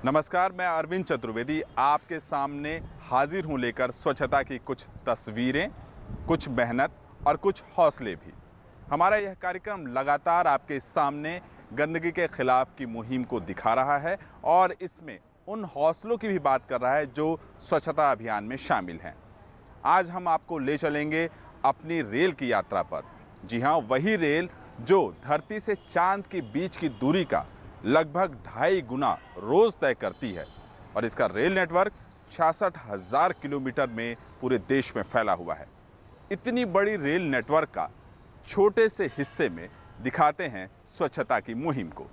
नमस्कार, मैं अरविंद चतुर्वेदी आपके सामने हाजिर हूँ लेकर स्वच्छता की कुछ तस्वीरें, कुछ मेहनत और कुछ हौसले भी। हमारा यह कार्यक्रम लगातार आपके सामने गंदगी के खिलाफ की मुहिम को दिखा रहा है और इसमें उन हौसलों की भी बात कर रहा है जो स्वच्छता अभियान में शामिल हैं। आज हम आपको ले चलेंगे अपनी रेल की यात्रा पर। जी हाँ, वही रेल जो धरती से चांद के बीच की दूरी का लगभग 2.5 गुना रोज तय करती है और इसका रेल नेटवर्क 66,000 किलोमीटर में पूरे देश में फैला हुआ है। इतनी बड़ी रेल नेटवर्क का छोटे से हिस्से में दिखाते हैं स्वच्छता की मुहिम को।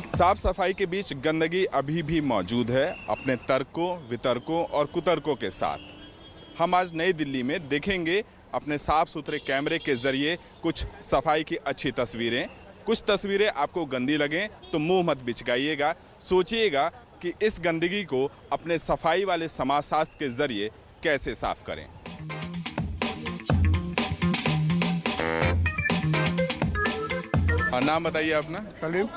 साफ सफाई के बीच गंदगी अभी भी मौजूद है, अपने तर्कों, वितर्कों और कुतर्कों के साथ। हम आज नई दिल्ली में देखेंगे अपने साफ सुथरे कैमरे के जरिए कुछ सफाई की अच्छी तस्वीरें। कुछ तस्वीरें आपको गंदी लगें तो मुंह मत बिचकाइएगा, सोचिएगा कि इस गंदगी को अपने सफाई वाले समाजशास्त्र के जरिए कैसे साफ करें। और नाम बताइए अपना। सलीम।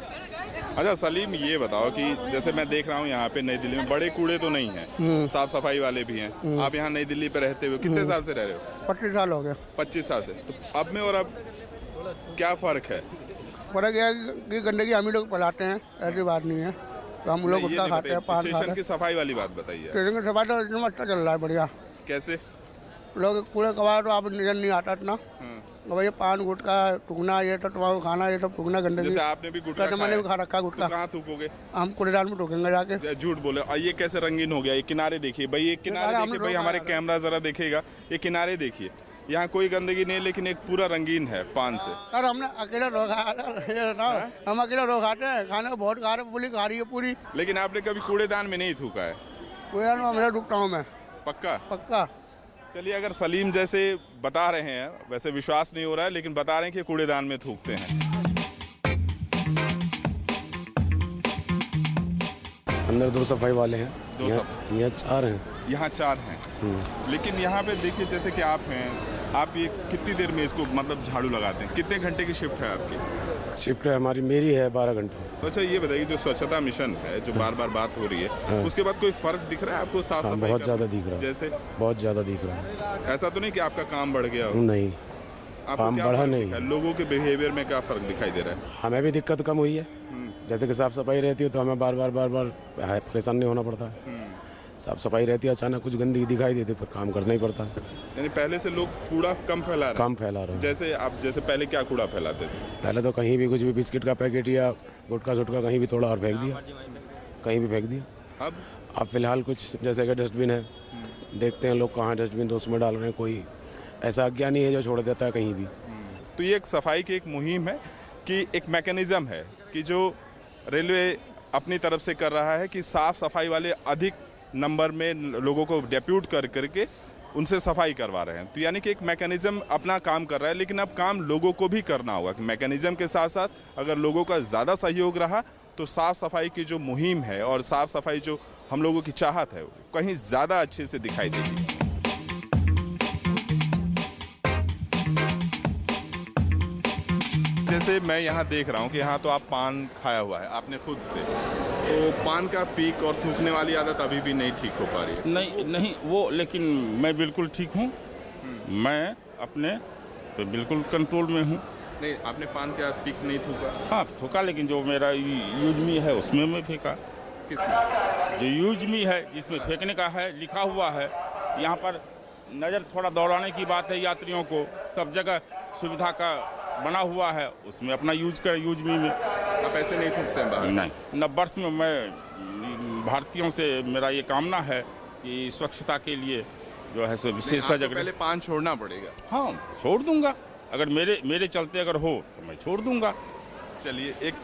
अच्छा सलीम, ये बताओ कि जैसे मैं देख रहा हूँ यहाँ पे नई दिल्ली में बड़े कूड़े तो नहीं हैं, साफ सफाई वाले भी हैं। आप यहाँ नई दिल्ली पे रहते हुए कितने साल से रह रहे हो? 25 साल हो गए। 25 साल से। तो अब में और अब क्या फ़र्क है? फर्क यह है कि गंदगी हम ही लोग फैलाते हैं, ऐसी बात नहीं है। तो हम लोग गुटखा खाते हैं, पान खाते स्टेशन हैं। की सफाई वाली बात बताइए। स्टेशन की सफाई तो एकदम अच्छा चल रहा है, बढ़िया। कैसे? लोग कूड़े कबाड़ तो आप नजर नहीं आता इतना। अब ये पान गुटखा थूकना, ये सब तम्बाकू खाना, ये सब थूकना गंदगी। जैसे आपने भी गुटखा मैंने भी खा रखा तो गुटखा। कहाँ थूकोगे? हम कूड़ेदान में ठोकेंगे जाके। झूठ बोले। और ये कैसे रंगीन हो गया? ये किनारे देखिए भाई, ये किनारे देखिए भाई, हमारे कैमरा जरा देखेगा, ये किनारे देखिए। यहाँ कोई गंदगी नहीं है लेकिन एक पूरा रंगीन है पान से। सर हमने अकेला हम अकेला रो खाते हैं, खाने को बहुत खा रहे, पुलिस खा रही है पूरी। लेकिन आपने कभी कूड़ेदान में नहीं थूका है? कूड़ेदान में हमेशा रुकता हूँ मैं। पक्का? पक्का। चलिए, अगर सलीम जैसे बता रहे हैं, वैसे विश्वास नहीं हो रहा है लेकिन बता रहे हैं कि कूड़ेदान में थूकते हैं। अंदर 2 सफाई वाले हैं, 2 सफाई, यहाँ 4 हैं। यहाँ 4 हैं। लेकिन यहाँ पे देखिए, जैसे कि आप हैं, आप ये कितनी देर में इसको मतलब झाड़ू लगाते हैं? कितने घंटे की शिफ्ट है आपकी? शिफ्ट है हमारी, मेरी है 12 घंटे। अच्छा ये बताइए, जो स्वच्छता मिशन है जो बार बार बात हो रही है, उसके बाद कोई फर्क दिख रहा है आपको साफ सफाई? बहुत ज़्यादा दिख रहा है। जैसे? बहुत ज़्यादा दिख रहा है। ऐसा तो नहीं कि आपका काम बढ़ गया हो? नहीं, आपको काम क्या बढ़ा फर्क नहीं दिखा है? लोगों के बिहेवियर में क्या फर्क दिखाई दे रहा है? हमें भी दिक्कत कम हुई है। जैसे कि साफ सफाई रहती है तो हमें बार बार परेशान नहीं होना पड़ता है। साफ सफाई रहती है, अचानक कुछ गंदगी दिखाई देती है, फिर काम करना ही पड़ता है। यानी पहले से लोग कूड़ा कम फैला रहे हैं? कम फैला रहे हैं। जैसे पहले क्या कूड़ा फैलाते थे? पहले तो कहीं भी कुछ भी बिस्किट का पैकेट या गुटखा सुटका कहीं भी थोड़ा और फेंक दिया, कहीं भी फेंक दिया। अब फिलहाल कुछ जैसे कि डस्टबिन है, देखते हैं लोग कहाँ डस्टबिन तो उसमें डाल रहे हैं। कोई ऐसा अज्ञानी है जो छोड़ देता है कहीं भी। तो ये एक सफाई की एक मुहिम है कि एक मैकेनिज्म है कि जो रेलवे अपनी तरफ से कर रहा है कि साफ सफाई वाले अधिक नंबर में लोगों को डेप्यूट करके उनसे सफाई करवा रहे हैं। तो यानी कि एक मैकेनिज्म अपना काम कर रहा है, लेकिन अब काम लोगों को भी करना होगा कि मैकेनिज्म के साथ साथ अगर लोगों का ज़्यादा सहयोग रहा तो साफ़ सफाई की जो मुहिम है और साफ़ सफाई जो हम लोगों की चाहत है कहीं ज़्यादा अच्छे से दिखाई देगी। जैसे मैं यहाँ देख रहा हूँ कि यहाँ तो आप पान खाया हुआ है आपने खुद से, तो पान का पीक और थूकने वाली आदत अभी भी नहीं ठीक हो पा रही है? नहीं वो, लेकिन मैं बिल्कुल ठीक हूँ। मैं अपने पे बिल्कुल कंट्रोल में हूँ। नहीं, आपने पान का पीक नहीं थूका? हाँ थूका, लेकिन जो मेरा यूज मी है उसमें मैं फेंका। किसमें? जो यूज मी है जिसमें फेंकने का है लिखा हुआ है, यहाँ पर नज़र थोड़ा दौड़ाने की बात है, यात्रियों को सब जगह सुविधा का बना हुआ है, उसमें अपना यूज कर यूज मी में। आप ऐसे नहीं थूकते हैं बाहर? नहीं, 90 वर्ष में मैं भारतीयों से मेरा ये कामना है कि स्वच्छता के लिए जो है सो विशेष सजग। पहले पान छोड़ना पड़ेगा। हाँ छोड़ दूंगा, अगर मेरे चलते अगर हो तो मैं छोड़ दूंगा। चलिए, एक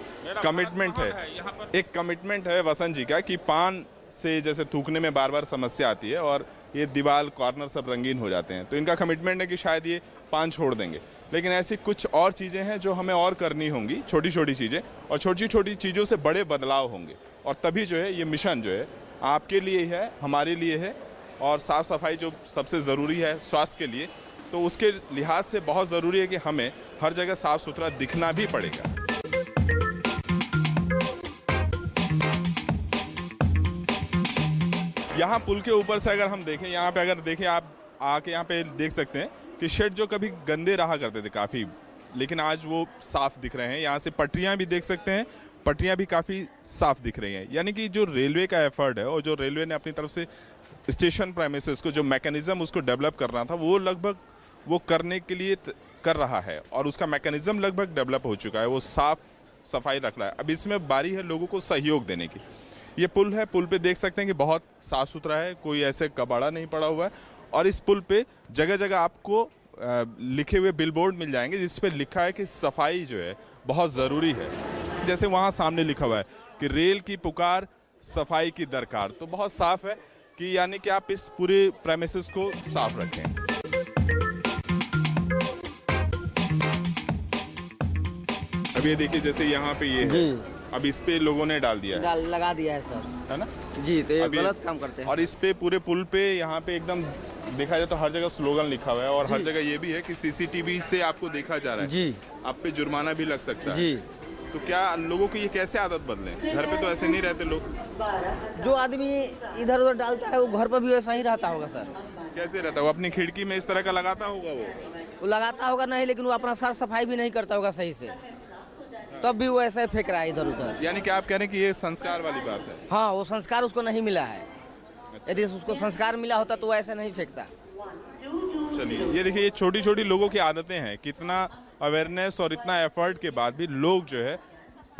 कमिटमेंट है, एक कमिटमेंट है वसंत जी का कि पान से जैसे थूकने में बार बार समस्या आती है और ये दीवार कॉर्नर सब रंगीन हो जाते हैं, तो इनका कमिटमेंट है कि शायद ये पान छोड़ देंगे। लेकिन ऐसी कुछ और चीज़ें हैं जो हमें और करनी होंगी, छोटी छोटी चीज़ें, और छोटी छोटी चीज़ों से बड़े बदलाव होंगे, और तभी जो है ये मिशन जो है आपके लिए है, हमारे लिए है, और साफ़ सफाई जो सबसे ज़रूरी है स्वास्थ्य के लिए, तो उसके लिहाज से बहुत ज़रूरी है कि हमें हर जगह साफ सुथरा दिखना भी पड़ेगा। यहाँ पुल के ऊपर से अगर हम देखें, यहाँ पे अगर देखें आप आके यहाँ पे देख सकते हैं कि शेड जो कभी गंदे रहा करते थे काफ़ी, लेकिन आज वो साफ दिख रहे हैं। यहाँ से पटरियाँ भी देख सकते हैं, पटरियाँ भी काफ़ी साफ दिख रही हैं। यानी कि जो रेलवे का एफर्ट है और जो रेलवे ने अपनी तरफ से स्टेशन प्रेमिसेस को जो मैकेनिज़्म उसको डेवलप करना था, वो लगभग वो करने के लिए कर रहा है और उसका मैकेनिज़्म लगभग डेवलप हो चुका है। वो साफ सफाई रख रहा है। अब इसमें बारी है लोगों को सहयोग देने की। ये पुल है, पुल पे देख सकते हैं कि बहुत साफ़ सुथरा है, कोई ऐसे कबाड़ा नहीं पड़ा हुआ है। और इस पुल पे जगह जगह आपको लिखे हुए बिलबोर्ड मिल जाएंगे जिस पे लिखा है कि सफाई जो है बहुत ज़रूरी है। जैसे वहाँ सामने लिखा हुआ है कि रेल की पुकार, सफाई की दरकार। तो बहुत साफ़ है कि यानी कि आप इस पूरे प्रेमिसेस को साफ रखें। अब ये देखिए, जैसे यहाँ पे ये है, अब इस पे लोगों ने डाल दिया है, लगा दिया है सर, है ना जी। तो ये अब गलत काम करते हैं। और इस पे पूरे पुल पे यहाँ पे एकदम देखा जाए तो हर जगह स्लोगन लिखा हुआ है और हर जगह ये भी है कि सीसीटीवी से आपको देखा जा रहा है जी, आप पे जुर्माना भी लग सकता है जी। तो क्या लोगों की ये कैसे आदत बदले? घर पे तो ऐसे नहीं रहते लोग। जो आदमी इधर उधर डालता है वो घर पर भी वैसा ही रहता होगा सर। कैसे रहता है? वो अपनी खिड़की में इस तरह का लगाता होगा, वो लगाता होगा नहीं, लेकिन वो अपना साफ सफाई भी नहीं करता होगा सही से, तब भी वो ऐसे फेंक रहा है इधर उधर। यानी कि आप कह रहे हैं कि ये संस्कार वाली बात है? हाँ, वो संस्कार उसको नहीं मिला है। यदि उसको संस्कार मिला होता तो वो ऐसे नहीं फेंकता। चलिए, ये देखिए, ये छोटी छोटी लोगों की आदतें हैं। कितना अवेयरनेस और इतना एफर्ट के बाद भी लोग जो है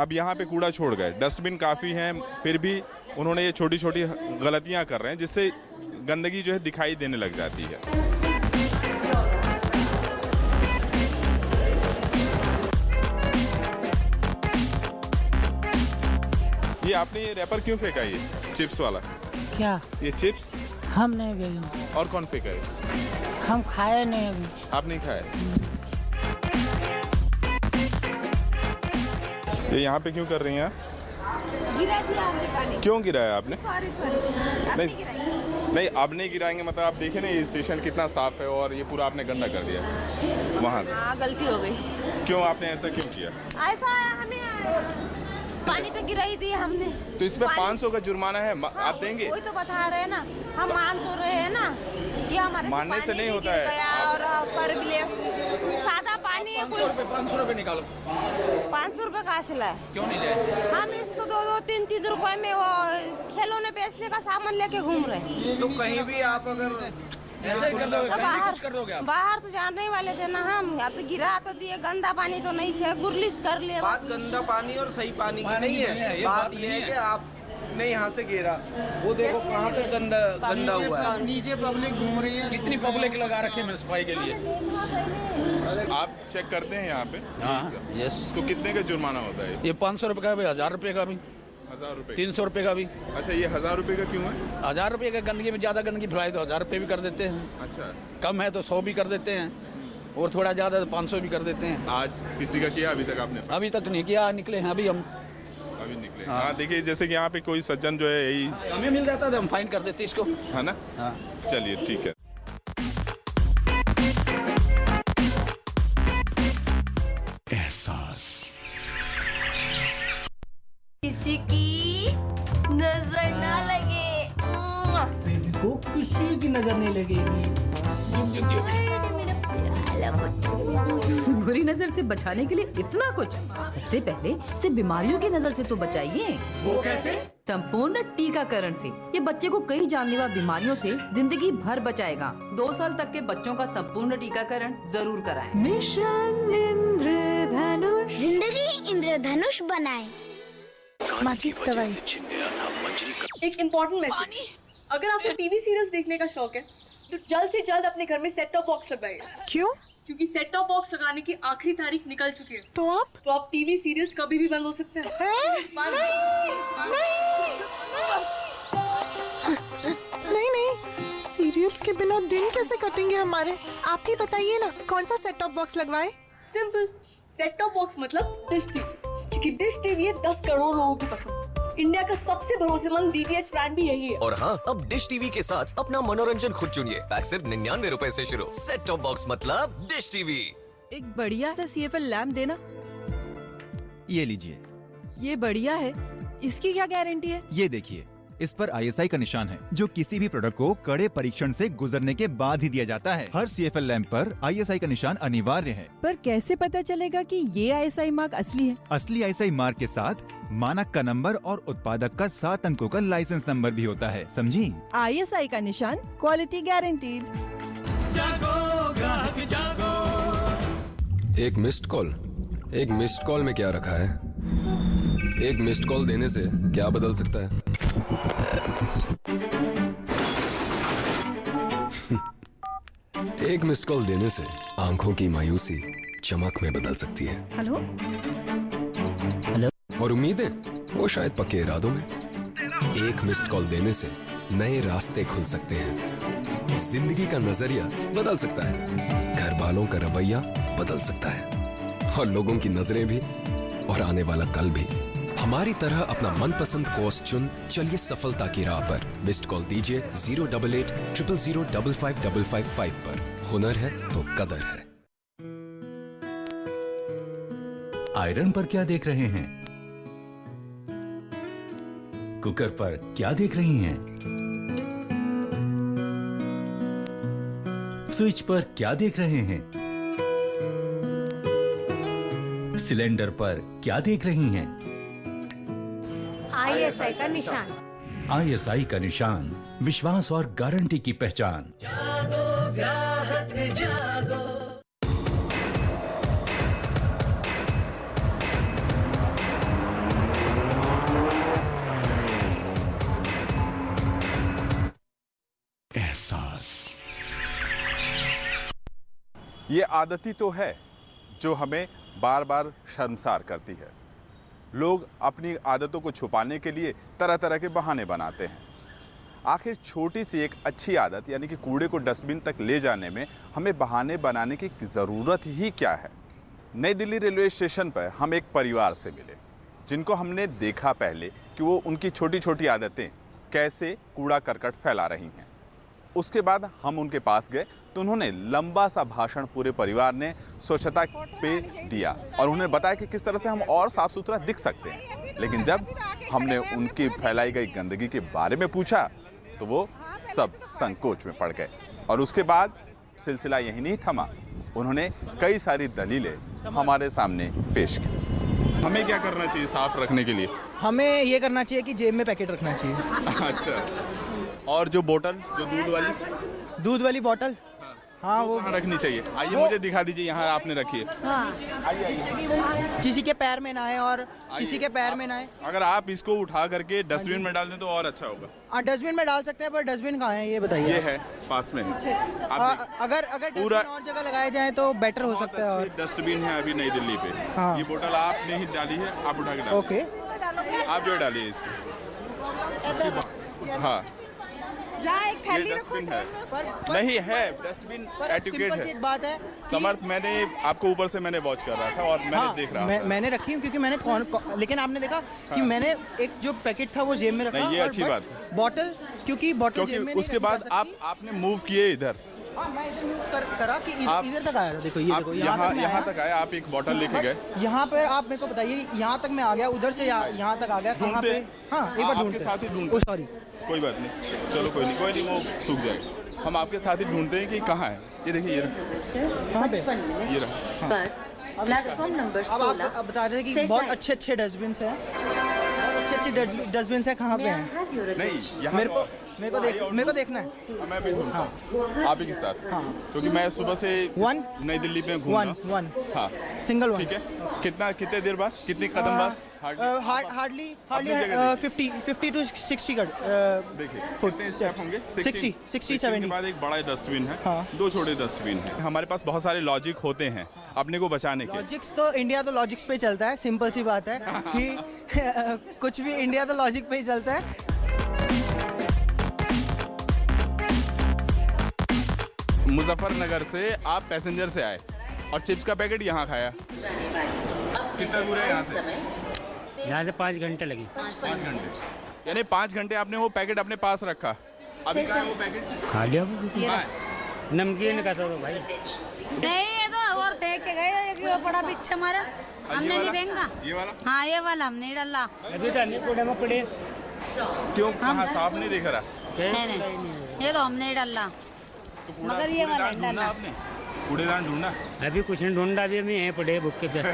अब यहाँ पे कूड़ा छोड़ गए। डस्टबिन काफ़ी हैं, फिर भी उन्होंने ये छोटी छोटी गलतियाँ कर रहे हैं जिससे गंदगी जो है दिखाई देने लग जाती है। ये आपने ये रैपर क्यों फेंका? ये चिप्स वाला क्या? ये चिप्स हम नहीं भेजे, और कौन फेंका है? हम खाए नहीं अभी। आप नहीं खाए? ये यहाँ पे क्यों कर रही हैं आप? गिरा दिया हमने पानी। क्यों गिराया आपने? सॉरी अब नहीं गिराएंगे। नहीं, अब नहीं गिराएंगे मतलब आप देखें ना, ये स्टेशन कितना साफ है और ये पूरा आपने गंदा कर दिया वहाँ। हाँ, गलती हो गई। क्यों आपने ऐसा क्यों किया? ऐसा हमें पानी तो गिरा ही दिया हमने। तो इस पे 500 का जुर्माना है, आप देंगे? वही तो बता रहे हैं ना, हम मान तो रहे हैं ना कि हमारे मानने से नहीं होता है। और कर भी ले, सादा पानी है। 500 रुपये निकालो। 500 रुपये कहाँ से लाए? क्यों नहीं लाए? हम इसको 2-2, 3-3 रुपए में वो खिलौने बेचने का सामान लेके घूम रहे हैं। तो कहीं भी आप अगर ऐसे ही कर दोगे, तो कहीं भी कुछ कर दोगे आप। बाहर तो जाने ही वाले थे ना हम। अब तो गिरा तो दिए, गंदा पानी तो नहीं है, गुरलिश कर ले। बात गंदा पानी और सही पानी की नहीं है। ये बात ये है कि आपने यहाँ से गिरा, वो देखो कहाँ पे गंदा हुआ है। नीचे पब्लिक घूम रही है, कितनी पब्लिक लगा रखी है सफाई के लिए। आप चेक करते हैं यहाँ पे? हाँ, यस। तो कितने का जुर्माना होता है? ये 500 रुपये का भी, 1000 रुपये का भी, 1000 रुपये, 300 रुपये का भी। अच्छा, ये 1000 रुपये का क्यों है? 1000 रुपये का गंदगी में ज़्यादा गंदगी फैलाई तो 1000 रुपये भी कर देते हैं। अच्छा, कम है तो 100 भी कर देते हैं, और थोड़ा ज़्यादा तो 500 भी कर देते हैं। आज किसी का किया अभी तक आपने? अभी तक नहीं किया, निकले हैं अभी हम। अभी निकले? हाँ, देखिए, जैसे कि यहाँ पे कोई सज्जन जो है यही, हमें मिल जाता तो हम फाइन कर देते इसको, है ना? हाँ। चलिए, ठीक है। एहसास किसी की नजर ना लगे। को किसी की नजर नहीं लगेगी। बुरी नजर से बचाने के लिए इतना कुछ। सबसे पहले इसे बीमारियों की नजर से तो बचाइए। वो कैसे? संपूर्ण टीकाकरण से। ये बच्चे को कई जानलेवा बीमारियों से जिंदगी भर बचाएगा। 2 साल तक के बच्चों का संपूर्ण टीकाकरण जरूर कराएं। मिशन इंद्रधनुष। जिंदगी इंद्रधनुष बनाए। एक इम्पोर्टेंट मैसेज, अगर आपको टीवी सीरियल्स देखने का शौक है तो जल्द से जल्द अपने घर में सेट टॉप बॉक्स लगाइए। क्यों? क्योंकि सेट टॉप बॉक्स लगाने की आखिरी तारीख निकल चुकी है। तो आप टीवी सीरियल्स कभी भी बंद हो सकते हैं। नहीं, सीरियल्स के बिना दिन कैसे कटेंगे हमारे? आप ही बताइए ना, कौन सा सेट टॉप बॉक्स लगवाए? सिंपल, सेट टॉप बॉक्स मतलब डिश टीवी, क्योंकि डिश टीवी है 10 करोड़ लोगों की पसंद। इंडिया का सबसे भरोसेमंद डीटीएच ब्रांड भी यही है। और हाँ, अब डिश टीवी के साथ अपना मनोरंजन खुद चुनिए। पैक सिर्फ 99 रुपए से शुरू। सेट टॉप बॉक्स मतलब डिश टीवी। एक बढ़िया सा CFL लैम्प देना। ये लीजिए। ये बढ़िया है, इसकी क्या गारंटी है? ये देखिए, इस पर ISI का निशान है, जो किसी भी प्रोडक्ट को कड़े परीक्षण से गुजरने के बाद ही दिया जाता है। हर CFL लैंप पर ISI का निशान अनिवार्य है। पर कैसे पता चलेगा कि ये ISI मार्क असली है? असली ISI मार्क के साथ मानक का नंबर और उत्पादक का 7 अंकों का लाइसेंस नंबर भी होता है, समझी? ISI का निशान, क्वालिटी गारंटीड। एक मिस्ड कॉल, एक मिस्ड कॉल में क्या रखा है? एक मिस्ड कॉल देने से क्या बदल सकता है? एक मिस्ड कॉल देने से आंखों की मायूसी चमक में बदल सकती है। Hello hello. और उम्मीदें वो शायद पक्के इरादों में। एक मिस्ड कॉल देने से नए रास्ते खुल सकते हैं। जिंदगी का नजरिया बदल सकता है, घर वालों का रवैया बदल सकता है, और लोगों की नजरें भी, और आने वाला कल भी। हमारी तरह अपना मनपसंद कोर्स चुन चलिए सफलता की राह पर। मिस्ड कॉल दीजिए 08800055555 पर। हुनर है तो कदर है। आयरन पर क्या देख रहे हैं? कुकर पर क्या देख रही हैं? स्विच पर क्या देख रहे हैं? सिलेंडर पर क्या देख रही हैं? ISI का निशान। ISI का निशान, विश्वास और गारंटी की पहचान। एहसास। ये आदती तो है जो हमें बार बार शर्मसार करती है। लोग अपनी आदतों को छुपाने के लिए तरह तरह के बहाने बनाते हैं। आखिर छोटी सी एक अच्छी आदत यानी कि कूड़े को डस्टबिन तक ले जाने में हमें बहाने बनाने की ज़रूरत ही क्या है? नई दिल्ली रेलवे स्टेशन पर हम एक परिवार से मिले, जिनको हमने देखा पहले कि वो उनकी छोटी छोटी आदतें कैसे कूड़ा करकट फैला रही हैं। उसके बाद हम उनके पास गए तो उन्होंने लंबा सा भाषण पूरे परिवार ने स्वच्छता पे दिया और उन्हें बताया कि किस तरह से हम और साफ सुथरा दिख सकते हैं। लेकिन जब हमने उनकी फैलाई गई गंदगी के बारे में पूछा तो वो सब संकोच में पड़ गए। और उसके बाद सिलसिला यही नहीं थमा, उन्होंने कई सारी दलीलें हमारे सामने पेश की। हमें क्या करना चाहिए साफ रखने के लिए? हमें ये करना चाहिए कि जेब में पैकेट रखना चाहिए। अच्छा, और जो बोतल, जो दूध वाली बोतल, हाँ वो कहाँ रखनी चाहिए? आइए मुझे दिखा दीजिए, यहाँ आपने रखी है। हाँ। किसी के पैर में ना आए और किसी के पैर में ना आए। अगर आप इसको उठा करके डस्टबिन में डाल दें तो और अच्छा होगा। डस्टबिन में डाल सकते हैं, पर डस्टबिन कहाँ है ये बताइए। ये है पास में। अगर पूरा और जगह लगाए जाए तो बेटर हो सकता है। और डस्टबिन है अभी नई दिल्ली पे। हाँ। ये बोतल आपने ही डाली है, आप उठा के डालिए। ओके, आप जो डालिए इसको। हाँ, ये डस्टबिन है। नहीं है डस्टबिन, एटिकेट है। एक बात है समर्थ, मैंने आपको ऊपर से मैंने वॉच कर रहा था और मैंने देख रहा था। मैंने रखी हूँ क्योंकि मैंने लेकिन आपने देखा कि मैंने एक जो पैकेट था वो जेब में रखा। नहीं, ये अच्छी बात। बॉटल क्योंकि जेब में उसके बाद आपने मूव किए इधर। मैं इधर मूव करा कि इधर तक आया था। देखो ये देखो यहाँ तक आया। आप एक बॉटल लेके गए यहाँ पर। आप मेरे को बताइए, यहाँ तक मैं आ गया, उधर से यहाँ तक आ गया। कहाँ पे? हाँ, एक बार ढूंढते साथ ही ढूंढते। सॉरी, कोई बात नहीं, चलो कोई नहीं, वो सूख जाएगा। हम आपके साथ ही ढूंढते हैं कि कहाँ है। ये देखिए, ये रहा, ये रहा। Platform number 16। अब बता रहे थे कि बहुत अच्छे डस्टबिन हैं, अच्छी डस्टबिन है। कहाँ पे हैं? नहीं, मेरे को देखना है। मैं भी ढूंढूंगा आप ही के साथ। हाँ, क्योंकि मैं सुबह से नई दिल्ली में घूमूंगा। हाँ, सिंगल वन। ठीक है। कितने देर बाद, कितनी कदम बाद? हार्डली 50 to 60 का। देखिए कितने स्टेप होंगे? 60 70 के बाद एक बड़ा डस्टबिन है। हाँ। 2 छोटे डस्टबिन है। हमारे पास बहुत सारे लॉजिक होते हैं अपने को बचाने के। लॉजिक्स तो इंडिया तो लॉजिक्स पे चलता है। सिंपल सी बात है कि कुछ भी इंडिया तो लॉजिक पे ही चलता है। मुजफ्फरनगर से आप पैसेंजर से आए और चिप्स का पैकेट यहाँ खाया। कितना दूर है यहाँ से? यहाँ से 5 घंटे लगी। 5 घंटे, यानी 5 घंटे आपने वो पैकेट अपने पास रखा। अभी कहाँ है वो पैकेट? खा लिया। नमकीन का तो भाई नहीं, ये तो और टेक के गए, एक ये पड़ा पीछे हमारा, हमने नहीं फेंका। ये वाला? हाँ ये वाला हमने नहीं डाला। अभी तो नहीं कूड़े में पड़े। क्यों, कहाँ साफ नहीं दिख रहा? नहीं ये तो हमने नहीं डाला, तो मगर ये वाला नहीं डाला। आपने कूड़ेदान ढूंढा? अभी कुछ नहीं ढूंढा, अभी हम यहीं पड़े भूख के प्यास।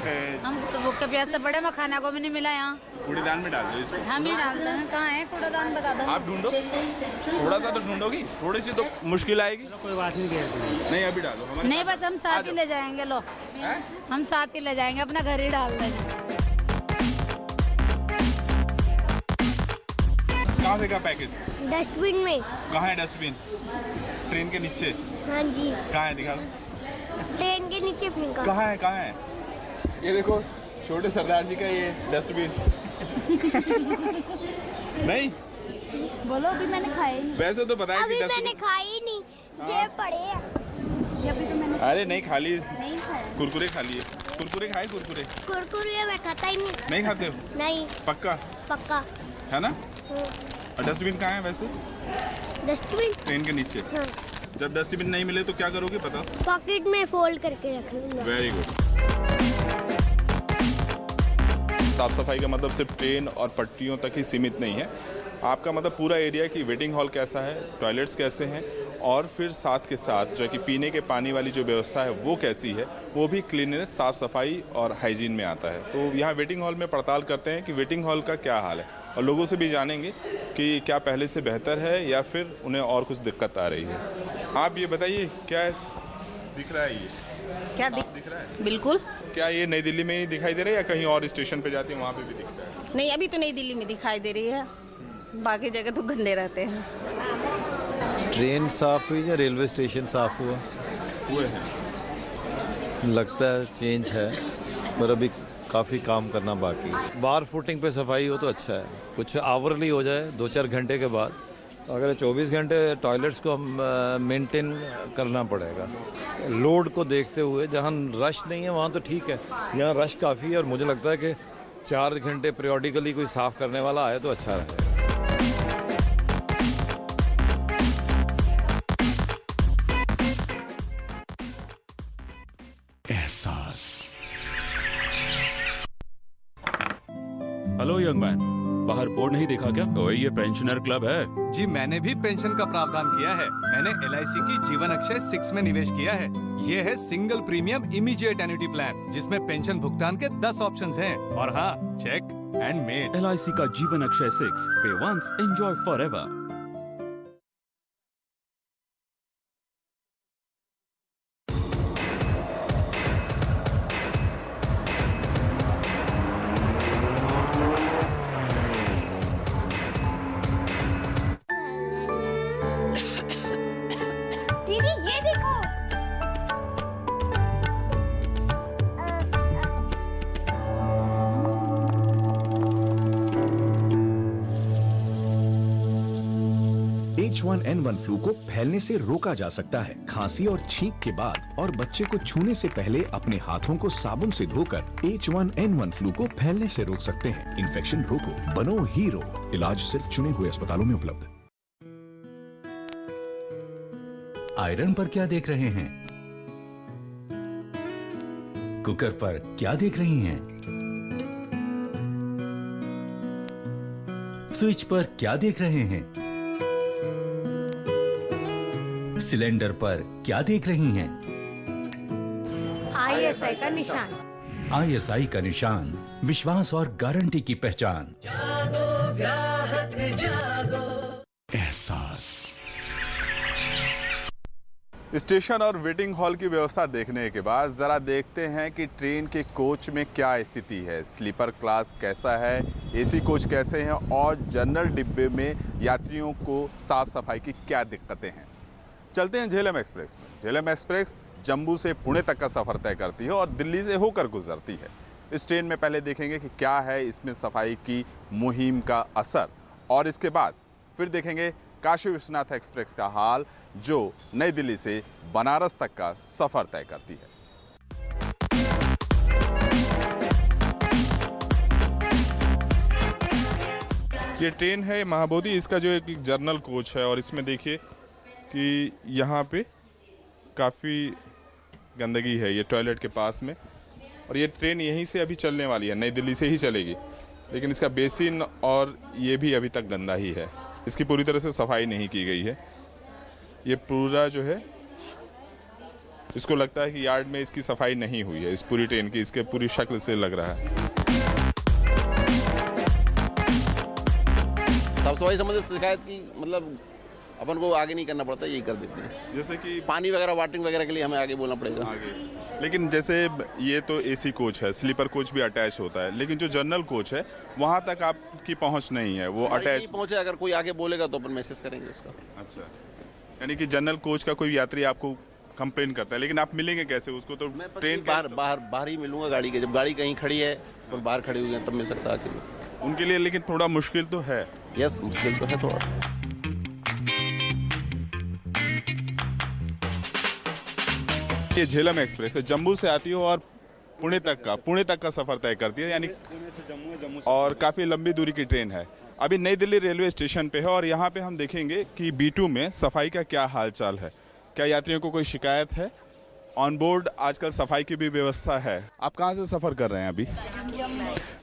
हम तो भूख के प्यास से पड़े, मैं खाना को भी नहीं मिला यहाँ। कूड़ेदान में डाल दो इसको। हम ही डालते हैं, कहाँ है कूड़ेदान बता दो। आप ढूंढो, थोड़ा सा तो ढूंढोगी, थोड़ी सी तो मुश्किल आएगी। कोई बात नहीं किया। नहीं अभी डालो, हमारे नहीं बस हम साथ ही ले जाएंगे। लो हम साथ ही ले जाएंगे, अपना घर ही डाल देंगे। कहाँ फेंका पैकेट? डस्टबिन में। कहाँ है डस्टबिन? ट्रेन के नीचे? हाँ जी, कहाँ है दिखा दो। ट्रेन के नीचे फेंका। कहाँ है, कहाँ है? ये देखो छोटे सरदार जी का ये डस्टबिन। नहीं बोलो, अभी मैंने खाए नहीं। वैसे तो बताया अभी कि मैंने खाई नहीं, जेब पड़े हैं। अभी तो मैंने अरे नहीं खा ली, नहीं खाया। कुरकुरे खा लिए। कुरकुरे खाए? कुरकुरे कुरकुरे मैं खाता ही नहीं। नहीं खाते हो? नहीं। पक्का पक्का। है ना? और डस्टबिन कहाँ है वैसे? डस्टबिन ट्रेन के नीचे। हाँ। जब डस्टबिन नहीं मिले तो क्या करोगे बताओ? पॉकेट में फोल्ड करके रख लूंगा। Very good. साफ सफाई का मतलब सिर्फ ट्रेन और पट्टियों तक ही सीमित नहीं है। आपका मतलब पूरा एरिया की वेटिंग हॉल कैसा है, टॉयलेट्स कैसे हैं, और फिर साथ के साथ जो कि पीने के पानी वाली जो व्यवस्था है वो कैसी है, वो भी क्लीननेस, साफ़ सफाई और हाइजीन में आता है। तो यहाँ वेटिंग हॉल में पड़ताल करते हैं कि वेटिंग हॉल का क्या हाल है, और लोगों से भी जानेंगे कि क्या पहले से बेहतर है या फिर उन्हें और कुछ दिक्कत आ रही है। आप ये बताइए, क्या दिख रहा है? ये क्या दिख रहा है? बिल्कुल। क्या ये नई दिल्ली में ही दिखाई दे रहा है या कहीं और स्टेशन पे जाते हैं वहाँ पे भी दिखता है? नहीं, अभी तो नई दिल्ली में दिखाई दे रही है, बाकी जगह तो गंदे रहते हैं। ट्रेन साफ हुई या रेलवे स्टेशन साफ हुआ? हुए हैं। लगता है चेंज है, पर अभी काफ़ी काम करना बाकी है। बार फुटिंग पे सफाई हो तो अच्छा है, कुछ आवरली हो जाए 2-4 घंटे के बाद। अगर 24 घंटे टॉयलेट्स को हम मेंटेन करना पड़ेगा लोड को देखते हुए। जहाँ रश नहीं है वहाँ तो ठीक है, यहाँ रश काफ़ी है, और मुझे लगता है कि 4 घंटे पीरियडिकली कोई साफ़ करने वाला आए तो अच्छा रहेगा। हेलो यंग मैन, बाहर बोर्ड नहीं देखा क्या? ओए ये पेंशनर क्लब है। जी मैंने भी पेंशन का प्रावधान किया है। मैंने LIC की जीवन अक्षय 6 में निवेश किया है। ये है single premium immediate annuity plan, जिसमें पेंशन भुगतान के 10 ऑप्शंस हैं, और हाँ, चेक एंड मेड। LIC का जीवन अक्षय 6, पे वंस एंजॉय फॉरएवर। दीदी ये देखो। H1N1 फ्लू को फैलने से रोका जा सकता है। खांसी और छींक के बाद और बच्चे को छूने से पहले अपने हाथों को साबुन से धोकर H1N1 फ्लू को फैलने से रोक सकते हैं। इन्फेक्शन रोको, बनो हीरो। इलाज सिर्फ चुने हुए अस्पतालों में उपलब्ध। आयरन पर क्या देख रहे हैं? कुकर पर क्या देख रही हैं? स्विच पर क्या देख रहे हैं? सिलेंडर पर क्या देख रही हैं? ISI का निशान। ISI का निशान, विश्वास और गारंटी की पहचान। एहसास। स्टेशन और वेटिंग हॉल की व्यवस्था देखने के बाद ज़रा देखते हैं कि ट्रेन के कोच में क्या स्थिति है। स्लीपर क्लास कैसा है, AC कोच कैसे हैं, और जनरल डिब्बे में यात्रियों को साफ सफाई की क्या दिक्कतें हैं। चलते हैं झेलम एक्सप्रेस में। झेलम एक्सप्रेस जम्मू से पुणे तक का सफ़र तय करती है और दिल्ली से होकर गुजरती है। इस ट्रेन में पहले देखेंगे कि क्या है इसमें सफाई की मुहिम का असर, और इसके बाद फिर देखेंगे काशी विश्वनाथ एक्सप्रेस का हाल, जो नई दिल्ली से बनारस तक का सफ़र तय करती है। ये ट्रेन है महाबोधि, इसका जो एक जर्नल कोच है, और इसमें देखिए कि यहाँ पे काफ़ी गंदगी है ये टॉयलेट के पास में। और ये ट्रेन यहीं से अभी चलने वाली है, नई दिल्ली से ही चलेगी, लेकिन इसका बेसिन और ये भी अभी तक गंदा ही है। इसकी पूरी तरह से सफाई नहीं की गई है। ये पूरा जो है, इसको लगता है कि यार्ड में इसकी सफाई नहीं हुई है, इस पूरी ट्रेन की, इसके पूरी शक्ल से लग रहा है। साफ सफाई संबंधित शिकायत की मतलब अपन को आगे नहीं करना पड़ता, यही कर देते हैं। जैसे कि पानी वगैरह वाटरिंग वगैरह के लिए हमें आगे बोलना पड़ेगा आगे। लेकिन जैसे ये तो एसी कोच है, स्लीपर कोच भी अटैच होता है, लेकिन जो जनरल कोच है वहाँ तक आपकी पहुँच नहीं है, वो अटैच पहुँचे। अगर कोई आगे बोलेगा तो अपन मैसेज करेंगे उसका। अच्छा, यानी कि जनरल कोच का कोई यात्री आपको कंप्लेन करता है, लेकिन आप मिलेंगे कैसे उसको? तो ट्रेन बाहर ही मिलूंगा गाड़ी के, जब गाड़ी कहीं खड़ी है और बाहर खड़ी हुई है तब मिल सकता है उनके लिए। लेकिन थोड़ा मुश्किल तो है। यस, मुश्किल तो है थोड़ा। ये झेलम एक्सप्रेस है, जम्मू से आती है और पुणे तक का सफर तय करती है, यानी और काफ़ी लंबी दूरी की ट्रेन है। अभी नई दिल्ली रेलवे स्टेशन पे है और यहाँ पे हम देखेंगे कि B2 में सफाई का क्या हाल चाल है, क्या यात्रियों को कोई शिकायत है। ऑन बोर्ड आजकल सफाई की भी व्यवस्था है। आप कहाँ से सफ़र कर रहे हैं अभी?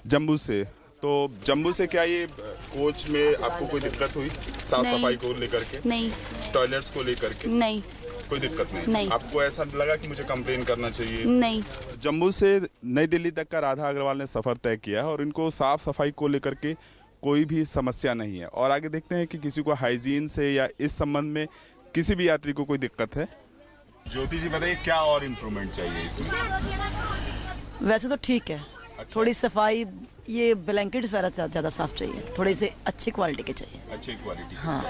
जम्मू से। तो जम्मू से क्या ये कोच में आपको कोई दिक्कत हुई साफ सफाई को लेकर के? नहीं। टॉयलेट्स को लेकर के? नहीं। कोई दिक्कत नहीं। आपको ऐसा लगा कि मुझे कंप्लेन करना चाहिए? नहीं। जम्मू से नई दिल्ली तक का राधा अग्रवाल ने सफ़र तय किया है और इनको साफ सफाई को लेकर के कोई भी समस्या नहीं है। और आगे देखते हैं कि किसी को हाइजीन से या इस संबंध में किसी भी यात्री को कोई दिक्कत है। ज्योति जी बताइए, क्या और इम्प्रूवमेंट चाहिए इसमें? वैसे तो ठीक है, थोड़ी सफाई, ये ब्लैंकेट्स वगैरह ज़्यादा साफ चाहिए, थोड़े से अच्छी क्वालिटी के चाहिए। अच्छी क्वालिटी। हाँ।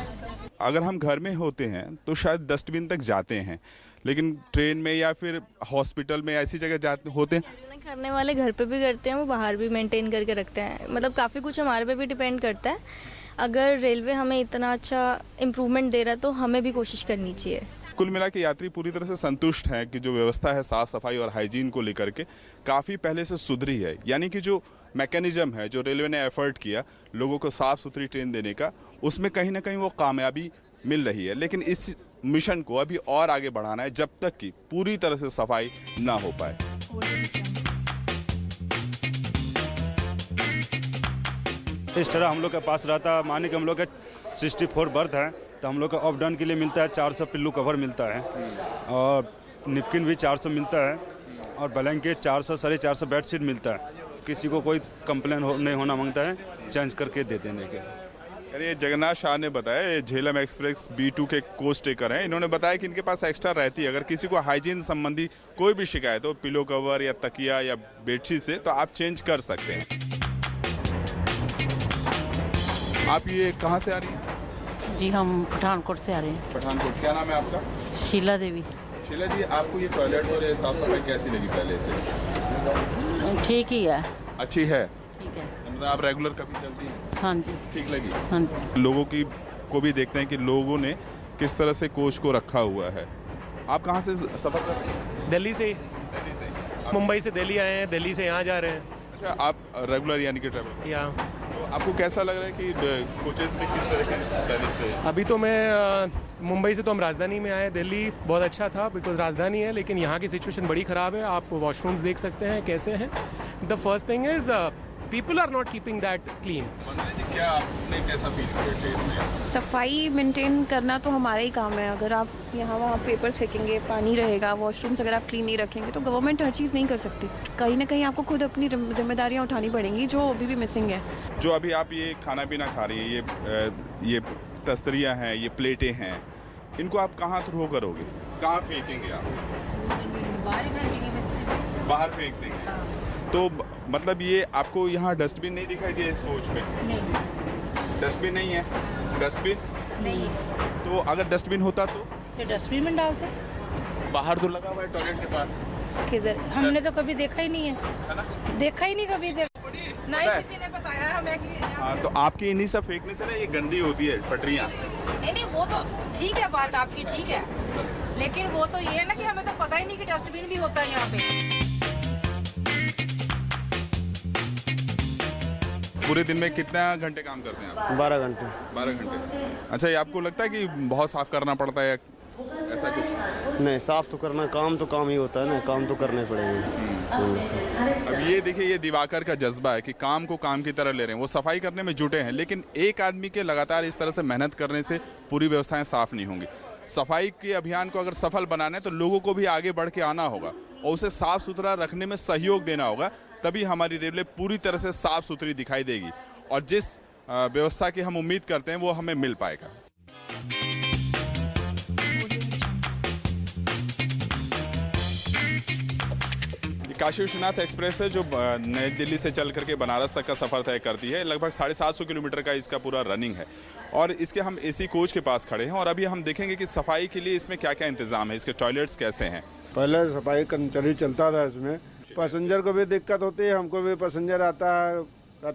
अगर हम घर में होते हैं तो शायद डस्टबिन तक जाते हैं, लेकिन ट्रेन में या फिर हॉस्पिटल में ऐसी जगह जाते होते हैं। करने वाले घर पे भी करते हैं, वो बाहर भी मेंटेन करके रखते हैं। मतलब काफ़ी कुछ हमारे पे भी डिपेंड करता है। अगर रेलवे हमें इतना अच्छा इम्प्रूवमेंट दे रहा है तो हमें भी कोशिश करनी चाहिए। कुल मिला के यात्री पूरी तरह से संतुष्ट हैं कि जो व्यवस्था है साफ़ सफाई और हाइजीन को लेकर के काफ़ी पहले से सुधरी है। यानी कि जो मैकेनिज्म है, जो रेलवे ने एफर्ट किया लोगों को साफ़ सुथरी ट्रेन देने का, उसमें कहीं ना कहीं वो कामयाबी मिल रही है। लेकिन इस मिशन को अभी और आगे बढ़ाना है जब तक कि पूरी तरह से सफाई ना हो पाए। इस तरह हम लोग के पास रहता, माने कि हम लोग के 64 बर्थ है, तो हम लोग का अप डाउन के लिए मिलता है 400 पिल्लू कवर मिलता है और निपकिन भी 400 मिलता है और ब्लैंकेट 400, 450 बेडशीट मिलता है। किसी को कोई कंप्लेन नहीं होना मांगता है, चेंज करके दे देने के। अरे जगन्नाथ शाह ने बताया, ये झेलम एक्सप्रेस B2 के कोच टेकर हैं, इन्होंने बताया कि इनके पास एक्स्ट्रा रहती है। अगर किसी को हाइजीन संबंधी कोई भी शिकायत हो, पिलो कवर या तकिया या बेडशीट से, तो आप चेंज कर सकते हैं। आप ये कहाँ से आ रही हैं? जी हम पठानकोट से आ रहे हैं। पठानकोट। क्या नाम है आपका? शीला देवी। शीला जी, आपको ये टॉयलेट और ये साफ सफाई कैसी लगी पहले से? ठीक ही है। अच्छी है? ठीक है। मतलब आप रेगुलर कभी चलती हैं? हाँ जी। ठीक लगी? हाँ जी। लोगों की को भी देखते हैं कि लोगों ने किस तरह से कोच को रखा हुआ है। आप कहाँ से सफ़र कर रहे हैं? दिल्ली से। दिल्ली से? मुंबई से दिल्ली आए हैं, दिल्ली से यहाँ जा रहे हैं। अच्छा, आप रेगुलर यानी कि ट्रैवल? या तो आपको कैसा लग रहा है कि कोचेस में किस तरह के पहले से? अभी तो मैं मुंबई से तो हम राजधानी में आए। दिल्ली बहुत अच्छा था बिकॉज राजधानी है, लेकिन यहाँ की सिचुएशन बड़ी ख़राब है। आप वॉशरूम्स देख सकते हैं कैसे हैं। The first thing is people are not keeping that clean. क्या आपने कैसा फील किया? सफाई मेंटेन करना तो हमारा ही काम है। अगर आप यहाँ वहाँ पेपर्स फेंकेंगे, पानी रहेगा, वॉशरूम्स अगर आप क्लीन नहीं रखेंगे तो गवर्नमेंट हर चीज़ नहीं कर सकती। कहीं ना कहीं आपको खुद अपनी जिम्मेदारियाँ उठानी पड़ेंगी, जो अभी भी मिसिंग है। जो अभी आप ये खाना पीना खा रही है, ये तस्तरियाँ हैं, ये प्लेटें हैं, इनको आप कहाँ थ्रो करोगे? कहाँ फेंकेंगे आप? बाहर फेंक देंगे। तो मतलब ये आपको यहाँ डस्टबिन नहीं दिखाई दिया इस कोच में? नहीं। डस्टबिन नहीं है? डस्टबिन नहीं है। तो अगर डस्टबिन होता तो फिर डस्टबिन में डालते। बाहर तो लगा हुआ है टॉयलेट के पास। किधर? हमने तो कभी देखा ही नहीं है। देखा ही नहीं कभी, ना ही किसी ने बताया हमें कि। हाँ, तो आपकी इन्हीं सब फेंकने से ना ये गंदी होती है पटरियाँ। नहीं, वो तो ठीक है, बात आपकी ठीक है, लेकिन वो तो ये है ना कि हमें तो पता ही नहीं कि डस्टबिन भी होता है यहाँ पे। पूरे दिन में कितना घंटे काम करते हैं आप? 12 घंटे। 12 घंटे। अच्छा, ये आपको लगता है कि बहुत साफ करना पड़ता है ऐसा कुछ? नहीं, साफ तो करना, काम ही होता है ना, काम तो करने पड़ेंगे। अब ये देखिए, ये दिवाकर का जज्बा है कि काम को काम की तरह ले रहे हैं। वो सफाई करने में जुटे हैं, लेकिन एक आदमी के लगातार इस तरह से मेहनत करने से पूरी व्यवस्थाएं साफ नहीं होंगी। सफाई के अभियान को अगर सफल बनाना है तो लोगों को भी आगे बढ़ के आना होगा और उसे साफ सुथरा रखने में सहयोग देना होगा, तभी हमारी रेलवे पूरी तरह से साफ सुथरी दिखाई देगी और जिस व्यवस्था की हम उम्मीद करते हैं वो हमें मिल पाएगा। काशी विश्वनाथ एक्सप्रेस है जो नई दिल्ली से चल करके बनारस तक का सफ़र तय करती है। लगभग 750 किलोमीटर का इसका पूरा रनिंग है और इसके हम एसी कोच के पास खड़े हैं और अभी हम देखेंगे कि सफाई के लिए इसमें क्या क्या इंतज़ाम है, इसके टॉयलेट्स कैसे हैं। पहले सफाई कर्मचारी चलता था, इसमें पैसेंजर को भी दिक्कत होती है, हमको भी पैसेंजर आता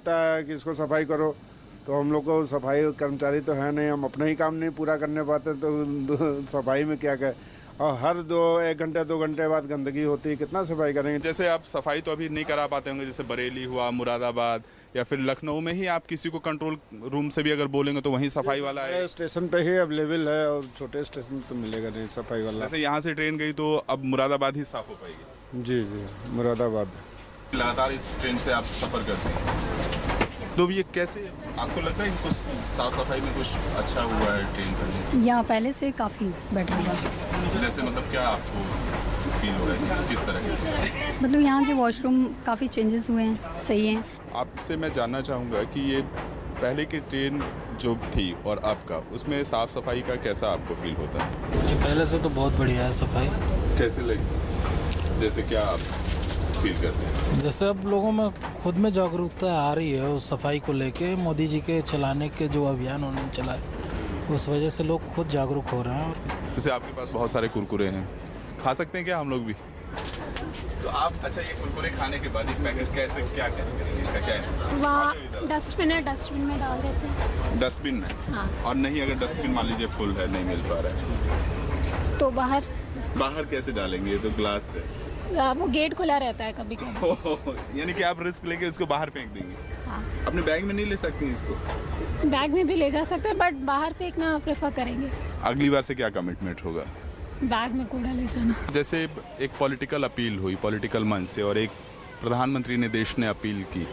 है कि इसको सफाई करो, तो हम लोग को सफाई कर्मचारी तो है नहीं, हम अपना ही काम नहीं पूरा करने पाते तो सफाई में क्या करें। और हर 1 घंटे 2 घंटे बाद गंदगी होती है, कितना सफाई करेंगे। जैसे आप सफाई तो अभी नहीं करा पाते होंगे, जैसे बरेली हुआ, मुरादाबाद या फिर लखनऊ में ही आप किसी को कंट्रोल रूम से भी अगर बोलेंगे तो वहीं सफाई वाला है। स्टेशन पे ही अवेलेबल है और छोटे स्टेशन तो मिलेगा नहीं सफाई वाला। जैसे यहाँ से ट्रेन गई तो अब मुरादाबाद ही साफ हो पाएगी। जी, मुरादाबाद। लगातार इस ट्रेन से आप सफ़र करते हैं, तो ये कैसे आपको लगता है कि कुछ साफ सफाई में कुछ अच्छा हुआ है ट्रेन करने से? यहाँ पहले से काफ़ी बेटर हुआ। जैसे मतलब क्या आपको फील हो रहा है, किस तरह के? मतलब यहाँ के वॉशरूम काफ़ी चेंजेस हुए हैं, सही हैं। आपसे मैं जानना चाहूँगा कि ये पहले की ट्रेन जो थी और अब का, उसमें साफ़ सफाई का कैसा आपको फील होता है? ये पहले से तो बहुत बढ़िया है सफाई। कैसे लगी? जैसे क्या आप फील करते हैं? जैसे अब लोगों में खुद में जागरूकता आ रही है उस सफाई को लेके, मोदी जी के चलाने के जो अभियान उन्होंने चलाए, उस वजह से लोग खुद जागरूक हो रहे हैं। जैसे आपके पास बहुत सारे कुरकुरे हैं, खा सकते हैं क्या हम लोग भी? तो आप अच्छा, ये कुरकुरे खाने के बाद एक पैकेट कैसे क्या करेंगे, इसका क्या है? वहाँ डस्टबिन है, डस्टबिन में डाल देते हैं। डस्टबिन में? हाँ। और नहीं, अगर डस्टबिन मान लीजिए फुल है, नहीं मिल पा रहा है तो बाहर कैसे डालेंगे? तो ग्लास से वो गेट खुला रहता है कभी कभी। यानी कि आप रिस्क लेके उसको बाहर फेंक देंगे? हाँ। अपने बैग में नहीं ले सकते हैं इसको? बैग में भी ले जा सकते हैं, बट बाहर फेंकना प्रेफर करेंगे। अगली बार से क्या कमिटमेंट होगा? बैग में कूड़ा ले जाना। जैसे एक पॉलिटिकल अपील हुई पॉलिटिकल मंच से और एक प्रधानमंत्री ने देश ने अपील की,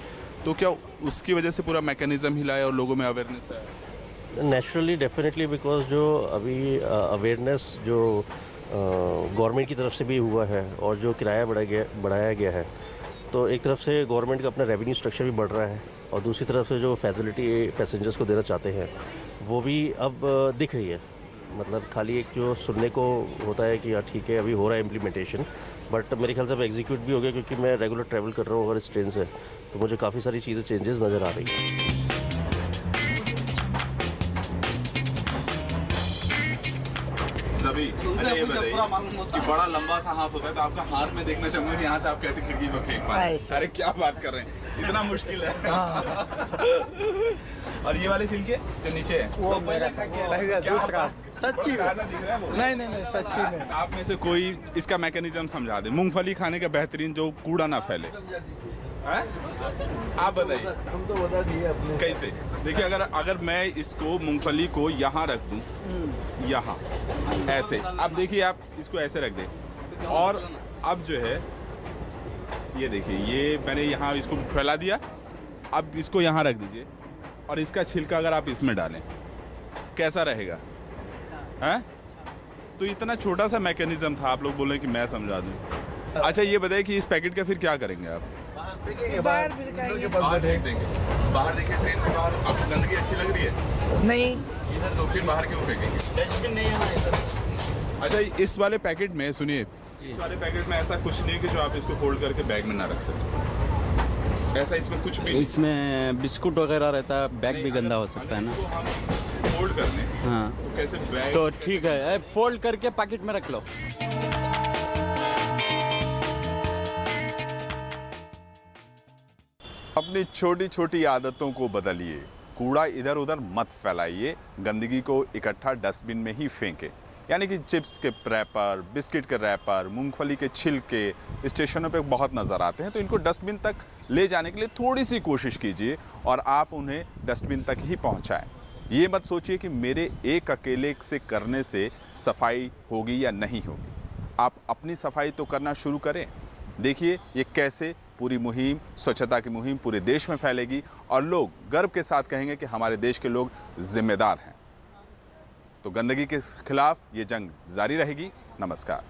तो क्या उसकी वजह से पूरा मैकेनिज्म हिलाया और लोगों में अवेयरनेस आया? नेचुरली, डेफिनेटली, बिकॉज जो अभी अवेयरनेस जो गवर्नमेंट की तरफ से भी हुआ है और जो किराया बढ़ाया गया है, तो एक तरफ से गवर्नमेंट का अपना रेवेन्यू स्ट्रक्चर भी बढ़ रहा है और दूसरी तरफ से जो फैसिलिटी पैसेंजर्स को देना चाहते हैं वो भी अब दिख रही है। मतलब खाली एक जो सुनने को होता है कि हाँ ठीक है अभी हो रहा है इम्प्लीमेंटेशन, बट मेरे ख्याल से अब एग्जीक्यूट भी हो गया, क्योंकि मैं रेगुलर ट्रैवल कर रहा हूँ अगर इस ट्रेन से, तो मुझे काफ़ी सारी चीज़ें चेंजेस नज़र आ रही हैं। अच्छा, ये बताइए कि बड़ा लंबा सा हाथ होता है, तो आपका हाथ में देखना चाहूंगा कि यहाँ से आप कैसे खिड़की में फेंक पा रहे हैं। अरे क्या बात कर रहे हैं, इतना मुश्किल है। और ये वाले छिलके जो नीचे है वो मेरा दूसरा सच्ची नहीं सच्ची में। आप में से कोई इसका मैकेनिज्म समझा दे, मूंगफली खाने का बेहतरीन जो कूड़ा ना फैले है? आप बताइए। हम तो बता दिए अपने। कैसे? देखिए, अगर मैं इसको मूंगफली को यहाँ रख दूँ, यहाँ ऐसे, अब देखिए आप इसको ऐसे रख दें और अब जो है ये देखिए, ये मैंने यहाँ इसको फैला दिया, अब इसको यहाँ रख दीजिए और इसका छिलका अगर आप इसमें डालें कैसा रहेगा? हैं? तो इतना छोटा सा मैकेनिज्म था, आप लोग बोल रहे हैं कि मैं समझा दूँ। अच्छा, ये बताइए कि इस पैकेट का फिर क्या करेंगे आप? बाहर फेंक देंगे। बाहर देखिए, ट्रेन में बाहर आपको गंदगी अच्छी लग रही है? नहीं। इधर तो फिर बाहर क्यों फेंकेंगे? डस्टबिन नहीं है ना इधर। अच्छा, इस वाले पैकेट में सुनिए, इस वाले पैकेट में ऐसा कुछ नहीं है कि जो आप इसको फोल्ड करके बैग में ना रख सकते, ऐसा इसमें कुछ भी? इसमें बिस्कुट वगैरह रहता है, बैग भी गंदा हो सकता है ना। फोल्ड कर लें, हाँ, तो कैसे बैग? तो ठीक है, फोल्ड करके पैकेट में रख लो। अपनी छोटी छोटी आदतों को बदलिए, कूड़ा इधर उधर मत फैलाइए, गंदगी को इकट्ठा डस्टबिन में ही फेंके। यानी कि चिप्स के रैपर, बिस्किट के रैपर, मूंगफली के छिलके स्टेशनों पे बहुत नज़र आते हैं, तो इनको डस्टबिन तक ले जाने के लिए थोड़ी सी कोशिश कीजिए और आप उन्हें डस्टबिन तक ही पहुंचाएं। ये मत सोचिए कि मेरे एक अकेले से करने से सफाई होगी या नहीं होगी। आप अपनी सफाई तो करना शुरू करें। देखिए ये कैसे पूरी मुहिम, स्वच्छता की मुहिम पूरे देश में फैलेगी और लोग गर्व के साथ कहेंगे कि हमारे देश के लोग जिम्मेदार हैं। तो गंदगी के खिलाफ ये जंग जारी रहेगी। नमस्कार।